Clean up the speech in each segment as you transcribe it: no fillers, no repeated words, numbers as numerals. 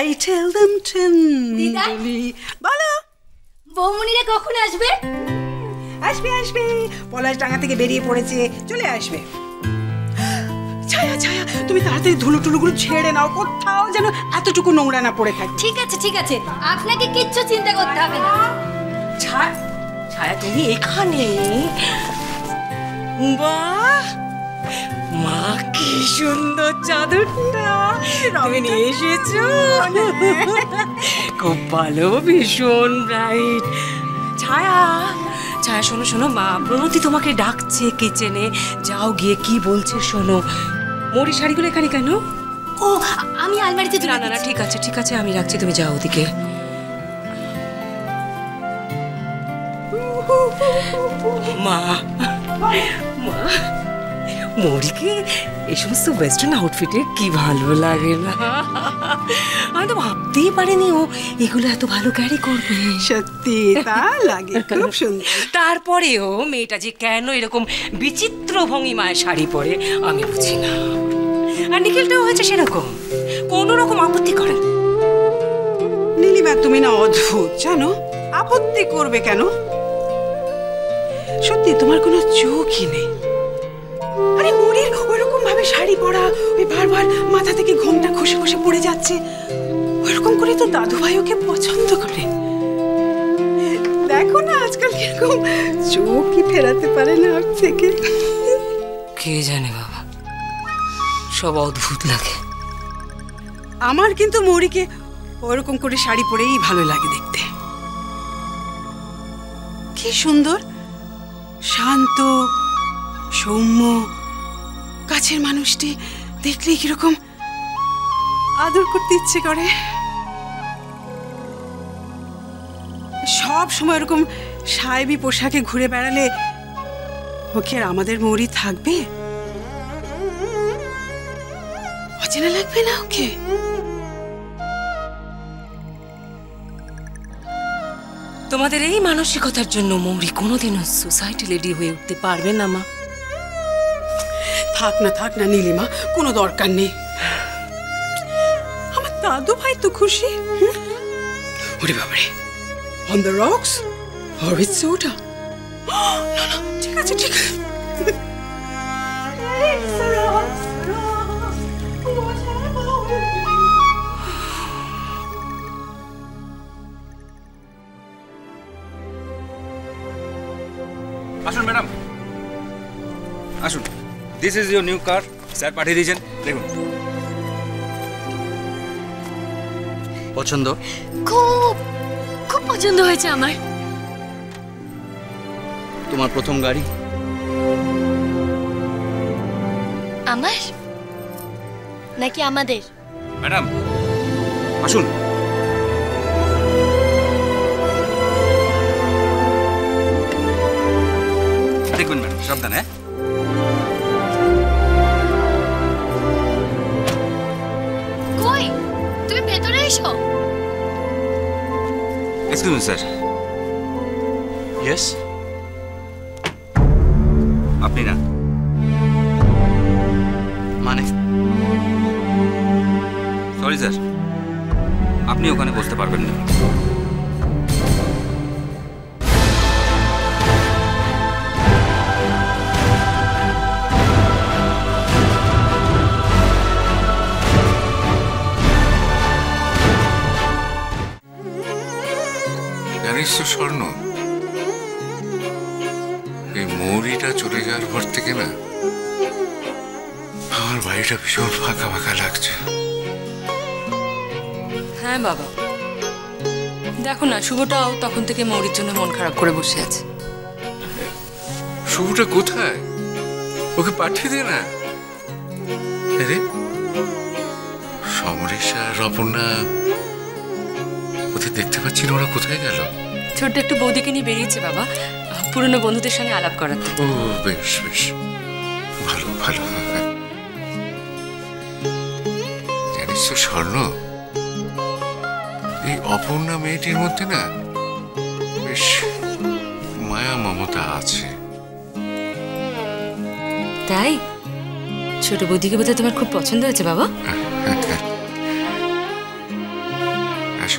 I tell them tenderly. বলো বৌমনিরা কখন আসবে? আসবে আসবে, পলাশডাঙ্গা থেকে বেরিয়ে পড়েছে, চলে আসবে। ছায়া ছায়া, তুমি তাড়াতাড়ি ধুলো টুলোগুলো ছেড়ে নাও, কোথাও যেন এতটুকু নোংরা না পড়ে থাকে। ঠিক আছে ঠিক আছে, আপনাকে কিচ্ছু চিন্তা করতে হবে না। ছায়া তুমি এখানে? বাহ, মা কি সুন্দর চাদরটা তুমি নিয়ে এসেছো। খুব ভালো, ভীষণ ব্রাইট। ছায়া ছায়া, শোনো শোনো, মা প্রণতি তোমাকে ডাকছে কিচেনে, যাও গিয়ে কি বলছে শোনো। মরি শাড়িগুলো এখানে কেন? ও, আমি আলমারিতে না না না, ঠিক আছে ঠিক আছে, আমি রাখছি, তুমি যাও ওদিকে। মা মা, মরিকে এই সমস্ত ওয়েস্টার্ন আউটফিটে কি ভালো লাগে না। আমি তো ভাবতেই পারিনি ও এগুলো এত ভালো ক্যারি করবে। সত্যি তা লাগে, খুব সুন্দর। তারপরেও মেয়েটা যে কেন এরকম বিচিত্র ভঙ্গিমায় শাড়ি পরে আমি বুঝি না। আর নিখিলটাও হয়েছে সেরকম, কোনো রকম আপত্তি করে। নীলিমা তুমি না অদ্ভুত, জানো, আপত্তি করবে কেন? সত্যি তোমার কোনো চোখই নেই। আরে মরির ওইরকম ভাবে শাড়ি পরা, ওই বারবার মাথা থেকে ঘোমটা খসে খসে পড়ে যাচ্ছে, ওইরকম করে তো দাদু ভাই ওকে পছন্দ করে। দেখো না আজকাল কিরকম চোখই ফেরাতে পারে না ওর থেকে। কে জানে বাবা, সব অদ্ভুত লাগে। আমার কিন্তু মরিকে ওরকম করে শাড়ি পরেই ভালো লাগে দেখতে। কি সুন্দর, শান্ত, সৌম্য, কাছের মানুষটি দেখলে কিরকম আদর করতে ইচ্ছে করে। সব সময় এরকম সাহেবি পোশাকে ঘুরে বেড়ালে ওকে আর আমাদের মৌরি থাকবে? অচেনা লাগবে না ওকে? তোমাদের এই মানসিকতার জন্য মৌরি কোনোদিনও সোসাইটি লেডি হয়ে উঠতে পারবে না মা। থাক না নীলিমা, কোনো দরকার নেই। আমার দাদু ভাই তো খুশি। ওরে বাবারে, on the rocks or with soda? না না, ঠিক আছে ঠিক আছে। আসুন ম্যাডাম, আসুন। This is your new car, sir পাঠিয়ে দিয়েছেন, দেখুন। পছন্দ? খুব খুব পছন্দ হয়েছে আমার। তোমার প্রথম গাড়ি? আমার নাকি আমাদের? ম্যাডাম আসুন। দেখবেন ম্যাডাম, সাবধানে। কই, তুমি ভেতরে এসো। Excuse me sir. ইয়েস, আপনি না মানে? সরি স্যার, আপনি ওখানে বসতে পারবেন না। জানিস তো স্বর্ণ, এই মৌরিটা চলে যাওয়ার পর থেকে না আমার বাড়িটা ভীষণ ফাঁকা ফাঁকা লাগছে। হ্যাঁ বাবা, দেখো না, শুভটাও তখন থেকে মৌরির জন্য মন খারাপ করে বসে আছে। শুভটা কোথায়? ওকে পাঠিয়ে দে না। আরে সমরেশা, রপনা ওদের দেখতে পাচ্ছি না, ওরা কোথায় গেল? ছোট্ট একটু বৌদিকে নিয়ে বেরিয়েছে বাবা, পুরনো বন্ধুদের সঙ্গে আলাপ করাতে। ও বেশ বেশ, ভালো ভালো। জানিস তো স্বর্ণ, এই অপর্ণা মেয়েটির মধ্যে না বেশ মায়া মমতা আছে। তাই? ছোট বৌদিকে বোধহয় তোমার খুব পছন্দ হয়েছে বাবা।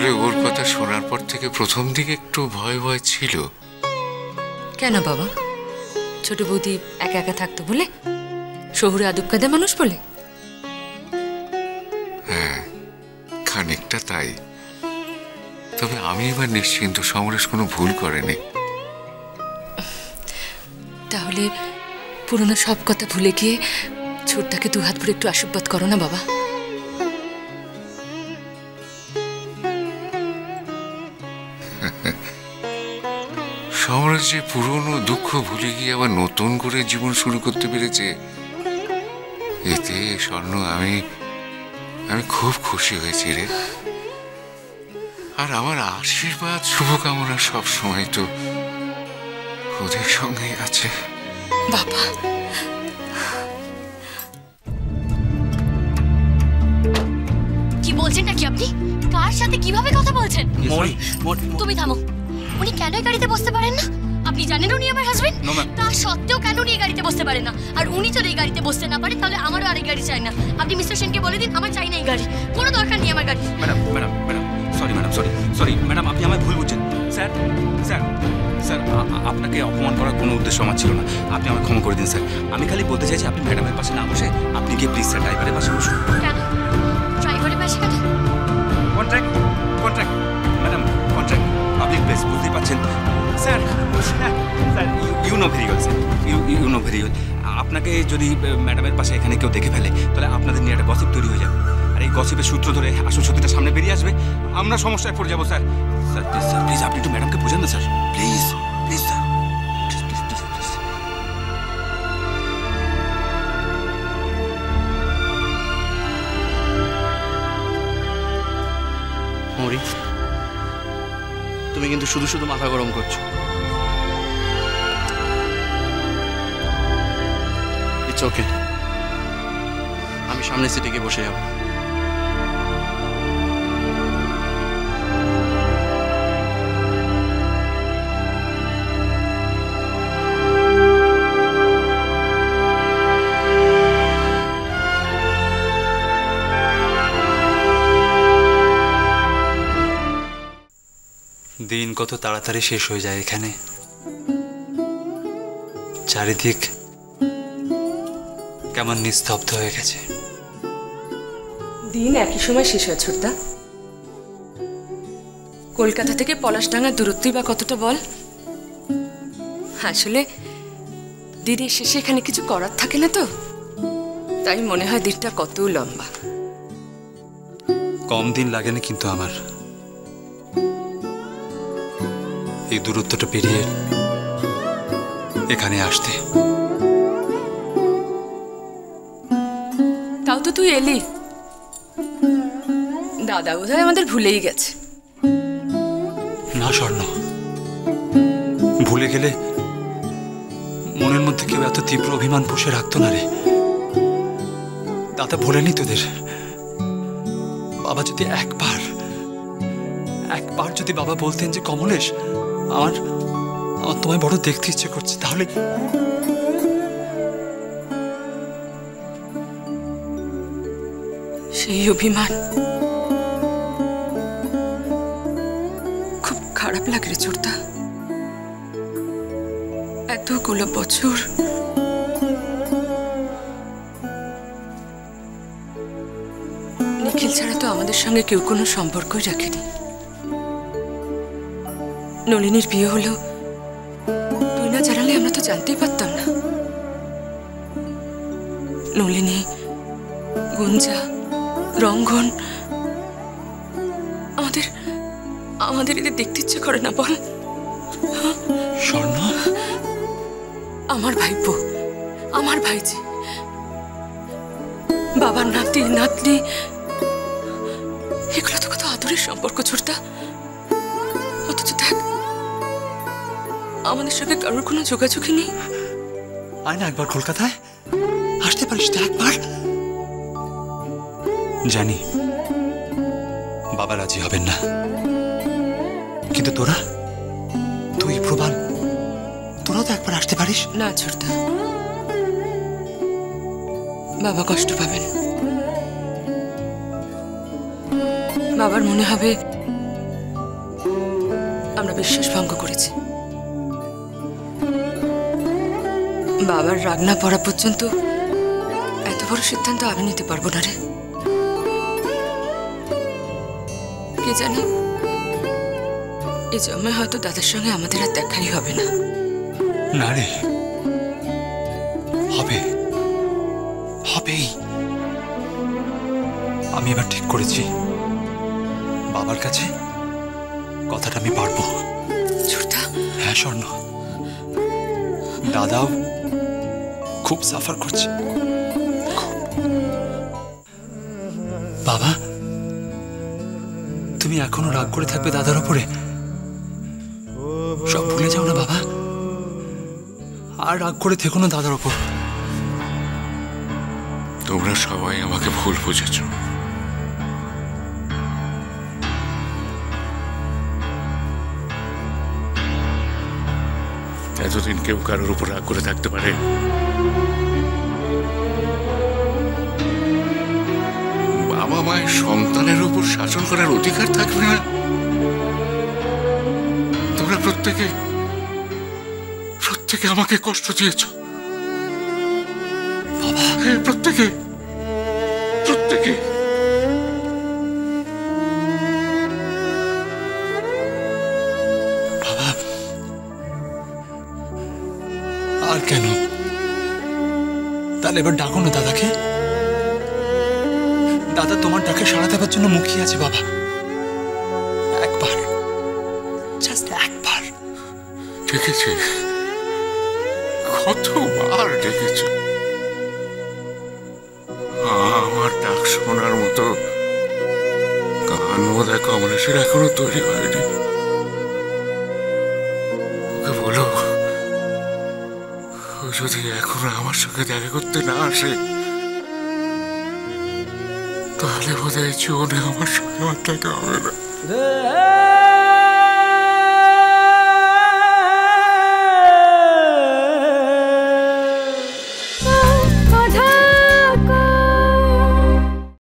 আসলে ওর কথা শোনার পর থেকে প্রথম দিকে একটু ভয় ভয় ছিল। কেন বাবা? ছোট বৌদি একা একা থাকতো বলে? শহুরে আদব কায়দা মানুষ বলে? হ্যাঁ, খানিকটা তাই। তবে আমি এবার নিশ্চিন্ত, সমরেশ কোনো ভুল করেনি। তাহলে পুরনো সব কথা ভুলে গিয়ে ছোটটাকে দু হাত ভরে একটু আশীর্বাদ করো না বাবা। সমরেশ যে পুরনো দুঃখ ভুলে গিয়ে আবার নতুন করে জীবন শুরু করতে পেরেছে, এতে স্বর্ণ আমি খুব খুশি হয়েছি রে। আর আমার আশীর্বাদ শুভকামনা সব সময় তো ওদের সঙ্গেই আছে। বাবা, কি বলছেন নাকি আপনি? কার সাথে কিভাবে কথা বলছেন? তুমি থামো। উনি কেন এই গাড়িতে বসতে পারেন না? আপনি জানেন উনি আমার হাজবেন্ড? তা সত্ত্বেও কেন উনি এই গাড়িতে বসতে পারেন না? আর উনি যদি এই গাড়িতে বসতে না পারে তাহলে আমারও আরেক গাড়ি চাই না। আপনি মিস্টার সেনকে বলে দিন আমার চাই না এই গাড়ি, কোনো দরকার নেই আমার গাড়ি। Madam madam madam sorry madam, sorry madam, আপনি আমায় ভুল বুঝছেন। স্যার স্যার স্যার আপনাকে অপমান করার কোনো উদ্দেশ্য আমার ছিল না, আপনি আমায় ক্ষমা করে দিন স্যার। আমি খালি বলতে চাইছি আপনি ম্যাডামের পাশে না বসে আপনি গিয়ে প্লিজ স্যার ড্রাইভারের পাশে বসুন। কেন ড্রাইভারের পাশে কেন? Contract contract madam, contract public place, বুঝতেই পারছেন sir. Sir you know very well sir, you know very well. আপনাকে যদি ম্যাডামের পাশে এখানে কেউ দেখে ফেলে তাহলে আপনাদের নিয়ে একটা গসিপ তৈরি হয়ে যাবে, আর এই গসিপের সূত্র ধরে আসল সত্যিটা সামনে বেরিয়ে আসবে, আমরা সমস্যায় পড়ে যাবো sir. Sir please sir, please আপনি একটু ম্যাডামকে বোঝান না sir, please please sir, please please please. মরি, তুমি কিন্তু শুধু শুধু মাথা গরম করছো। ইটস ওকে, আমি সামনের সিটে গিয়ে বসে যাব। দিন কত তাড়াতাড়ি শেষ হয়ে যায় এখানে। চারিদিক কেমন নিস্তব্ধ হয়ে গেছে। দিন একই সময় শেষ হয় ছোটদা। কলকাতা থেকে পলাশডাঙ্গার দূরত্বই বা কতটা বল? আসলে দিনের শেষে এখানে কিছু করার থাকে না তো, তাই মনে হয় দিনটা কত লম্বা। কম দিন লাগে না কিন্তু আমার এই দূরত্বটা পেরিয়ে এখানে আসতে। তাও তো তুই এলি। দাদা বোধহয় আমাদের ভুলেই গেছে। না স্বর্ণ, ভুলে গেলে মনের মধ্যে কেউ এত তীব্র অভিমান পুষে রাখতো না রে। দাদা ভোলেনি তোদের। বাবা যদি একবার যদি বাবা বলতেন যে কমলেশ আমার তোমায় বড় দেখতে ইচ্ছে করছে, তাহলে সেই অভিমান খুব খারাপ লাগে রে ছোটদা। এতগুলো বছর নিখিল ছাড়া তো আমাদের সঙ্গে কেউ কোনো সম্পর্কই রাখেনি। নলিনীর বিয়ে হলো তুই না জানালে আমরা তো জানতেই পারতাম না। নলিনী, গুঞ্জা, রঙ্গন, আমাদের এদের দেখতে ইচ্ছে করে না বল? স্বর্ণ আমার ভাইপো, আমার ভাইজি, বাবার নাতি নাতনি, এগুলো তো কত আদরের সম্পর্ক ছোটদা। অথচ দেখ আমাদের সঙ্গে কারোর কোনো যোগাযোগই নেই। আয় না একবার কলকাতায়, আসতে পারিস তো একবার। জানি বাবা রাজি হবেন না, কিন্তু তুই প্রবাল, তোরা তো একবার আসতে পারিস না ছোটদা, বাবা কষ্ট পাবেন। বাবার মনে হবে আমরা বিশ্বাস ভঙ্গ করেছি। বাবার রাগ না পড়া পর্যন্ত এত বড় সিদ্ধান্ত আমি নিতে পারবো না রে। কে জানি এই জন্মে হয়তো দাদার সঙ্গে আমাদের আর দেখাই হবে না। না রে, হবে, হবেই। আমি এবার ঠিক করেছি, বাবার কাছে কথাটা আমি পারবো। ছোটদা। হ্যাঁ স্বর্ণ, দাদাও খুব সাফার করছে। বাবা, তুমি এখনো রাগ করে থাকবে দাদার উপরে? সব ভুলে যাও না বাবা, আর রাগ করে থেকো না দাদার উপর। তোমরা সবাই আমাকে ভুল বুঝেছ। এতদিন কেউ কারোর উপর রাগ করে থাকতে পারে? বাবা মায়ের সন্তানের উপর শাসন করার অধিকার থাকবে না? তোমরা প্রত্যেকে আমাকে কষ্ট দিয়েছ বাবা। প্রত্যেকে। বাবা, আর কেন? তাহলে এবার ডাকো না দাদাকে। দাদা তোমার ডাকে সাড়া দেওয়ার জন্য মুখিয়ে আছে বাবা। একবার, জাস্ট একবার। ডেকেছে, কতবার ডেকেছে। আমার ডাক শোনার মতো কান বোধহয় কমলেশের এখনো তৈরি হয়নি। ওকে বলো, ও যদি এখনো আমার সঙ্গে দেখা করতে না আসে, তাহলে বোধহয় জীবনে আমার সঙ্গে আর দেখা হবে না।